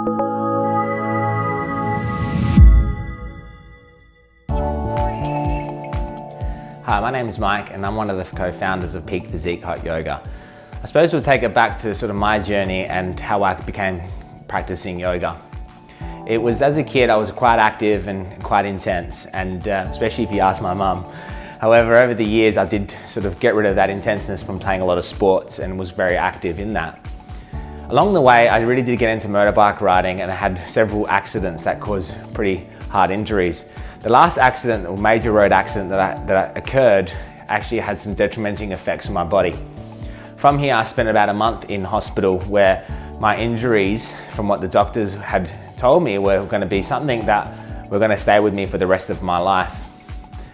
Hi, my name is Mike and I'm one of the co-founders of Physique Hot Yoga. I suppose we'll take it back to sort of my journey and how I began practicing yoga. It was as a kid I was quite active and quite intense, and especially if you ask my mum. However, over the years I did sort of get rid of that intenseness from playing a lot of sports and was very active in that. Along the way I really did get into motorbike riding, and I had several accidents that caused pretty hard injuries. The last accident, or major road accident that occurred, actually had some detrimental effects on my body. From here I spent about a month in hospital where my injuries, from what the doctors had told me, were going to be something that were going to stay with me for the rest of my life.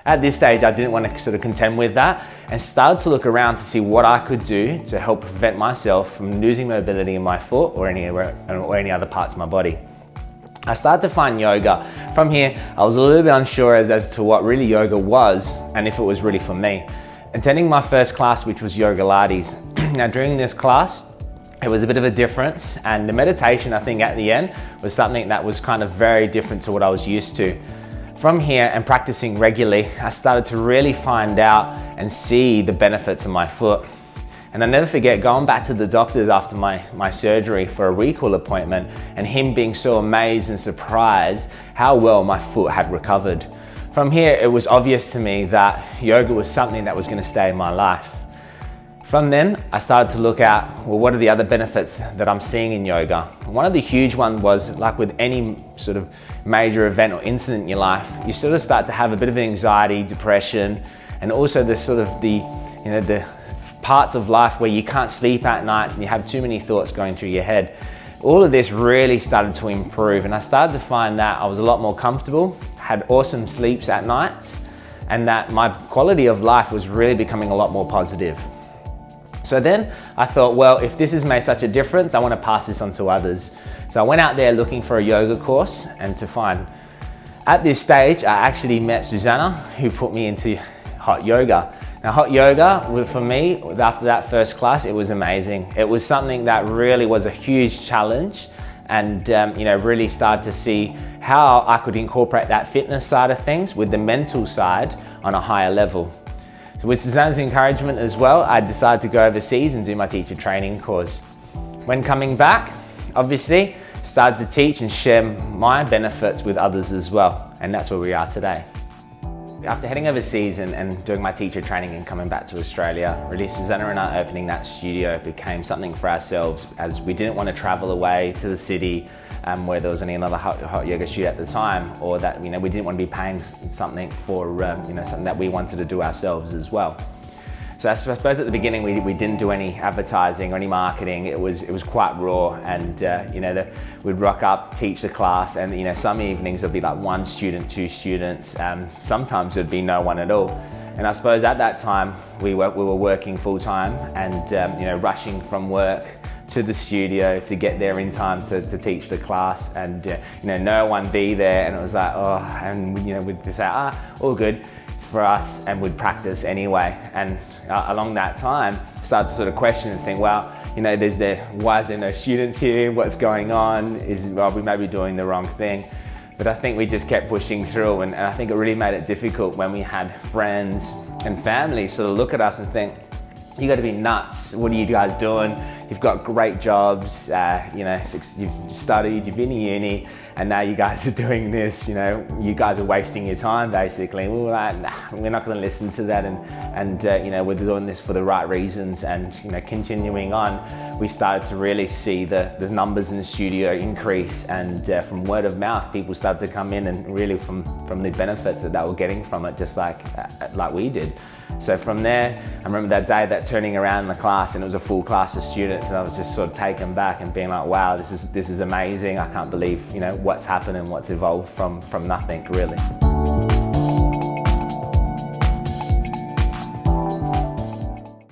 At this stage I didn't want to sort of contend with that, and started to look around to see what I could do to help prevent myself from losing mobility in my foot or any other parts of my body. I started to find yoga. From here, I was a little bit unsure as to what really yoga was and if it was really for me. Attending my first class, which was Yoga Lattes. Now during this class, it was a bit of a difference, and the meditation, I think at the end, was something that was kind of very different to what I was used to. From here and practicing regularly, I started to really find out and see the benefits of my foot. And I'll never forget going back to the doctors after my surgery for a recall appointment, and him being so amazed and surprised how well my foot had recovered. From here, it was obvious to me that yoga was something that was going to stay in my life. From then, I started to look at, well, what are the other benefits that I'm seeing in yoga? One of the huge ones was, like with any sort of major event or incident in your life, you sort of start to have a bit of anxiety, depression, and also the sort of the parts of life where you can't sleep at nights and you have too many thoughts going through your head. All of this really started to improve, and I started to find that I was a lot more comfortable, had awesome sleeps at nights, and that my quality of life was really becoming a lot more positive. So then I thought, well, if this has made such a difference, I want to pass this on to others. So I went out there looking for a yoga course and to find. At this stage, I actually met Susanna, who put me into hot yoga. Now, hot yoga, for me, after that first class, it was amazing. It was something that really was a huge challenge, and really started to see how I could incorporate that fitness side of things with the mental side on a higher level. So with Susanna's encouragement as well, I decided to go overseas and do my teacher training course. When coming back, obviously, started to teach and share my benefits with others as well, and that's where we are today. After heading overseas and doing my teacher training and coming back to Australia, really Susanna and I opening that studio became something for ourselves, as we didn't want to travel away to the city where there was only another hot yoga studio at the time, or that we didn't want to be paying something for something that we wanted to do ourselves as well. So I suppose at the beginning we didn't do any advertising or any marketing. It was quite raw, and we'd rock up, teach the class, and some evenings there'd be like one student, two students. Sometimes there'd be no one at all. And I suppose at that time we were working full time, and rushing from work to the studio to get there in time to teach the class, and no one be there, and it was like, oh, and we'd say, all good for us, and would practice anyway. And along that time, started to sort of question and think, well, why is there no students here? What's going on? Are we maybe doing the wrong thing? But I think we just kept pushing through, and I think it really made it difficult when we had friends and family sort of look at us and think, you got to be nuts. What are you guys doing? You've got great jobs, you've studied, you've been to uni, and now you guys are doing this, you guys are wasting your time basically. And we were like, nah, we're not going to listen to that, and we're doing this for the right reasons. And continuing on, we started to really see the numbers in the studio increase, and from word of mouth, people started to come in, and really from the benefits that they were getting from it, just like we did. So from there, I remember that day, that turning around in the class, and it was a full class of students, and I was just sort of taken back and being like, wow, this is amazing. I can't believe what's happened and what's evolved from nothing, really.